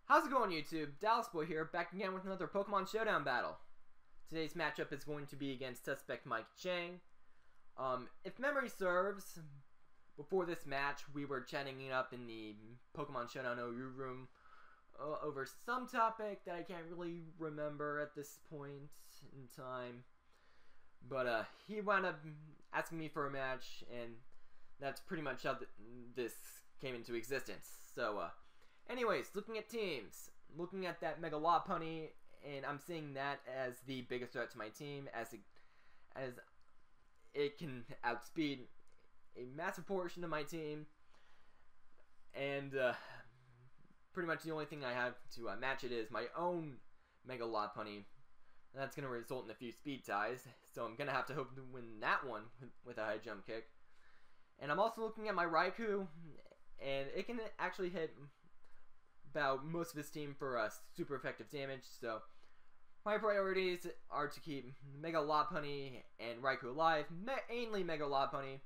How's it going, YouTube? Dallasboi here, back again with another Pokemon Showdown battle. Today's matchup is going to be against Suspect Mike Chang. If memory serves, before this match, we were chatting it up in the Pokemon Showdown OU room over some topic that I can't really remember at this point in time. But he wound up asking me for a match, and that's pretty much how this came into existence. So, anyways, looking at teams, looking at that Mega Lopunny, and I'm seeing that as the biggest threat to my team, as it can outspeed a massive portion of my team, and pretty much the only thing I have to match it is my own Mega Lopunny. That's going to result in a few speed ties, so I'm going to have to hope to win that one with a high jump kick. And I'm also looking at my Raikou, and it can actually hit about most of his team for super effective damage, so my priorities are to keep Mega Lopunny and Raikou alive, mainly Mega Lopunny,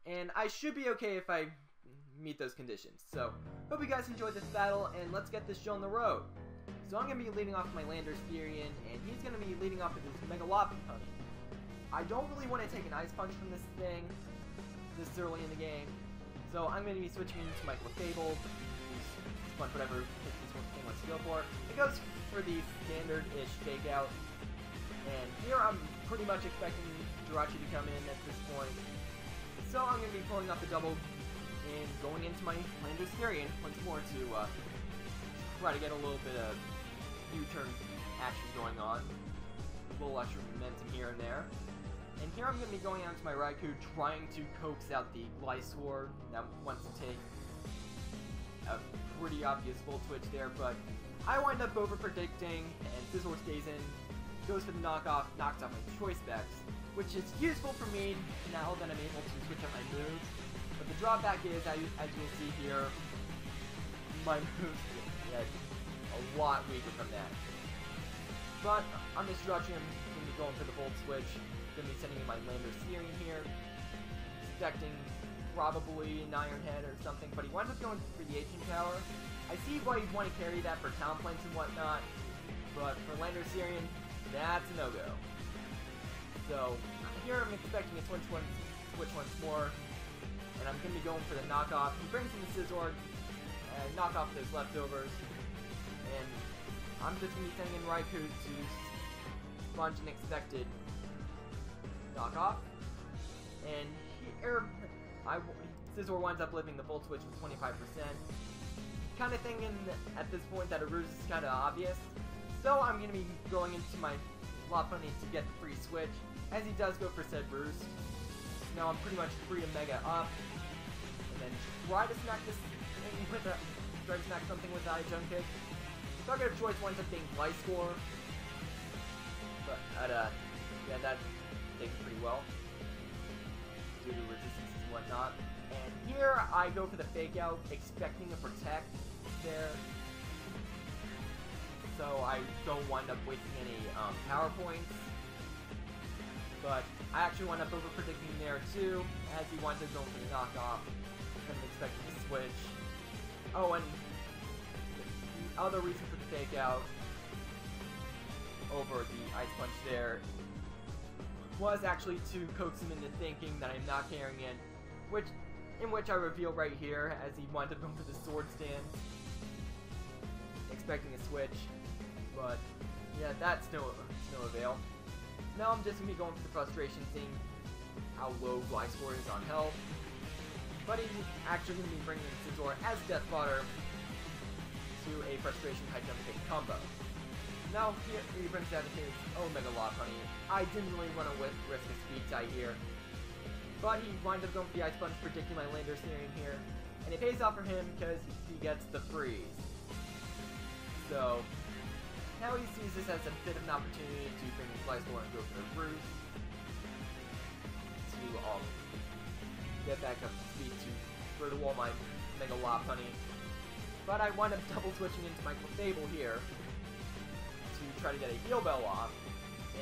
and I should be okay if I meet those conditions. So, hope you guys enjoyed this battle, and let's get this show on the road. So I'm going to be leading off my Landorus, and he's going to be leading off with his Mega Lopunny. I don't really want to take an Ice Punch from this thing this early in the game, so I'm going to be switching into my Clefable. Punch whatever this thing wants to go for. It goes for the standard-ish fake out, and here I'm pretty much expecting Jirachi to come in at this point. So I'm going to be pulling off the double and going into my Landorus once more to try to get a little bit of U-turn action going on. A little extra momentum here and there. And here I'm going to be going out to my Raikou, trying to coax out the Gliscor that wants to take a pretty obvious full switch there, but I wind up over-predicting, and Scizor stays in, goes for the knockoff, knocks off my Choice Specs, which is useful for me now that I'm able to switch up my moves. But the drawback is, as you can see here, my moves get a lot weaker from that. But on this Jirachi, I'm going to be going for the Volt Switch, going to be sending in my Landorus here, expecting probably an Iron Head or something, but he winds up going for the Aging Power. I see why you'd want to carry that for Talonflames and whatnot, but for Landorus, that's a no-go. So, here I'm expecting a switch once more, and I'm going to be going for the knockoff. He brings in the Scizor, knock off those leftovers, and I'm just going to be sending in Raikou to sponge an expected knockoff, and here Scizor winds up living the Volt Switch with 25%. Kind of thinking at this point that a ruse is kind of obvious. So I'm going to be going into my Lopunny to get the free switch, as he does go for said ruse. Now I'm pretty much free to Mega up, and then try to smack this thing with a, try to smack something with a high jump kick. Target of choice winds up being Gliscor, but yeah, that takes pretty well due to resistance and whatnot. And here I go for the fake out, expecting a protect there, so I don't wind up wasting any power points. But I actually wind up over predicting there too, as he winds up going for the knockoff. Kind of expecting the switch. Oh, and the other reason for the fake out over the Ice Punch there was actually to coax him into thinking that I'm not carrying it, in which I reveal right here as he winds up going for the Sword Stand, expecting a switch, but yeah, that's no avail. Now I'm just going to be going for the Frustration, seeing how low Gliscor is on health, but he's actually going to be bringing in Scizor as Death Fodder to a Frustration High Jump Kick combo. Now here he brings out his own Mega Lopunny. I didn't really want to risk a speed tie here, but he winds up going for the Ice Punch, predicting my Landorus here, and it pays off for him because he gets the freeze. So now he sees this as a bit of an opportunity to bring in Gliscor and go for the ruse to get back up to speed to throw the wall my Mega Lopunny. But I wind up double switching into my Clefable here to try to get a Heal Bell off,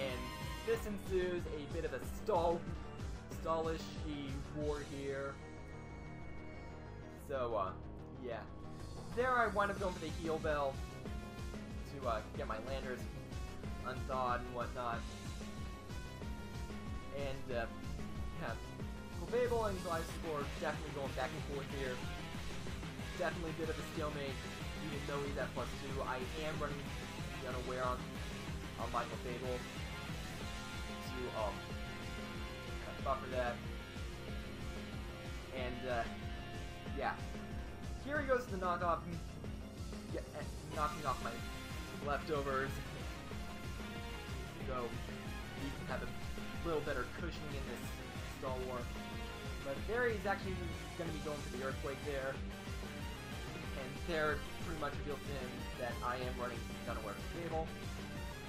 and this ensues a bit of a stallish war here. So, yeah. there I wind up going for the heal bell to get my landers unthawed and whatnot. And yeah, Fable and Dallasboi definitely going back and forth here. Definitely a bit of a stalemate, even though he's at +2. I am running the unaware on Michael Fable to kind of buffer that. And yeah, here he goes to the knockoff, knocking off my leftovers. So he can have a little better cushioning in this Star War. But there he's actually going to be going for the Earthquake there. And there pretty much reveals to him that I am running Unaware Fable.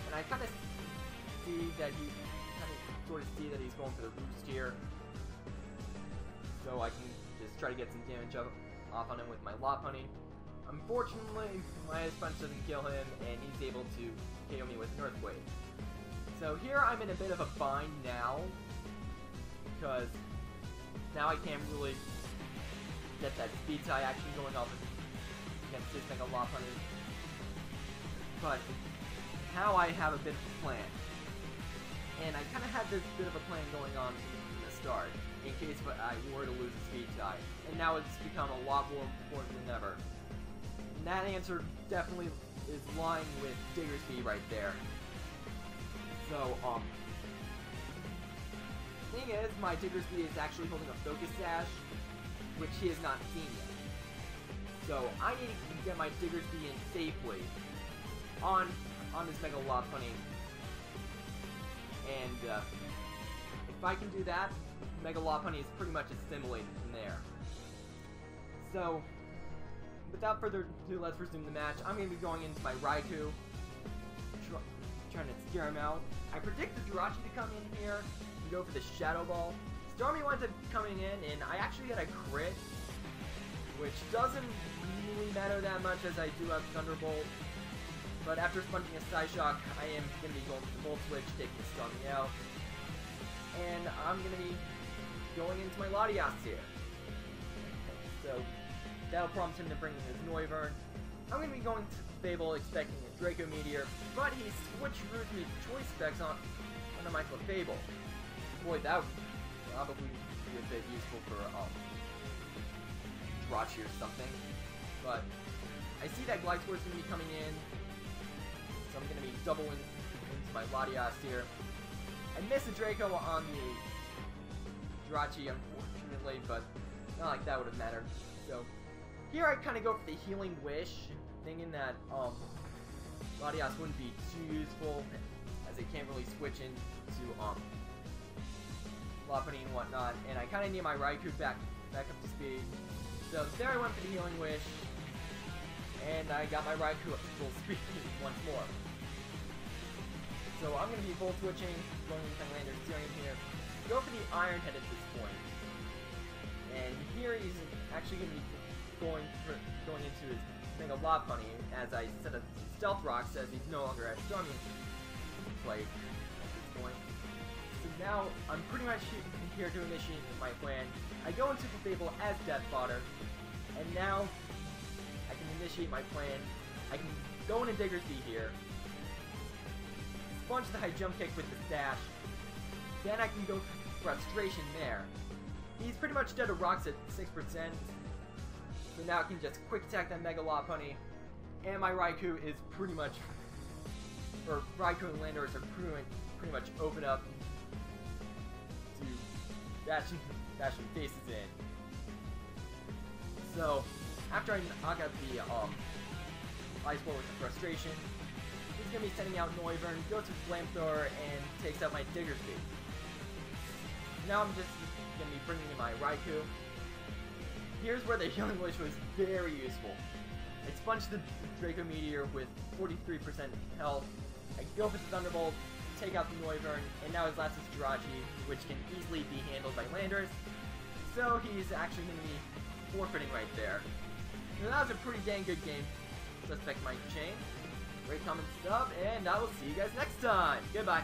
And I kind of see that see that he's going for the Roost here. So I can just try to get some damage off on him with my Lopunny. Unfortunately, my Ice Punch doesn't kill him, and he's able to KO me with an Earthquake. So here I'm in a bit of a bind now, because now I can't really get that speed tie action going off against this Mega Lopunny. But now I have a bit of a plan. And I kind of had this bit of a plan going on from the start, in case I were to lose a speed tie. And now it's become a lot more important than ever. And that answer definitely is lying with Diggersby right there. So, thing is, my Diggersby is actually holding a Focus Sash, which he has not seen yet. So, I need to get my Diggersby in safely on this Mega Lopunny. And, if I can do that, Mega Lopunny is pretty much assimilated from there. So, without further ado, let's resume the match. I'm going to be going into my Raikou, trying to scare him out. I predict the Jirachi to come in here and go for the Shadow Ball. Stormy winds up coming in, and I actually get a crit, which doesn't really matter that much as I do have Thunderbolt. But after sponging a Psyshock, I am going to be going for the Volt Switch, taking the Stormy out. And I'm going to be going into my Latias here. So that'll prompt him to bring in his Noivern. I'm going to be going to Fable expecting a Draco Meteor, but he switcheroos me Choice Specs on my Fable. Boy, that would probably be a bit useful for Jirachi or something. But I see that Gliscor's going to be coming in, so I'm going to be doubling into my Latias here. I missed a Draco on the Jirachi, unfortunately, but not like that would have mattered. So here I kind of go for the Healing Wish, thinking that Latias wouldn't be too useful, as it can't really switch into Lopunny and whatnot, and I kind of need my Raikou back up to speed. So there I went for the Healing Wish, and I got my Raikou up to full speed once more. So I'm going to be Volt Switching, going into my Lander Steering here. Go for the Iron Head at this point. And here he's actually going to be going into his Mega Lopunny, as I set up Stealth Rock, says he's no longer at Stormy play at this point. So now I'm pretty much here to initiate my plan. I go into the Fable as Death Fodder, and now I can initiate my plan. I can go into Diggersby here, sponge the high jump kick with the Dash, then I can go for Frustration there. He's pretty much dead to rocks at 6%, so now I can just quick attack that Mega Lopunny, and my Raikou is pretty much, or Raikou and Landorus are pretty much open up to dashing faces in. So after I knock out the Ice Ball with the Frustration, he's going to be sending out Noivern, goes to Flamethrower, and takes out my Diggersby. Now I'm just going to be bringing in my Raikou. Here's where the Healing Wish was very useful. I sponged the Draco Meteor with 43% health. I go for the Thunderbolt, take out the Noivern, and now his last is Jirachi, which can easily be handled by Landers. So he's actually going to be forfeiting right there. So that was a pretty dang good game. Suspect Mike Chain. Rate, comment, sub, and I will see you guys next time. Goodbye.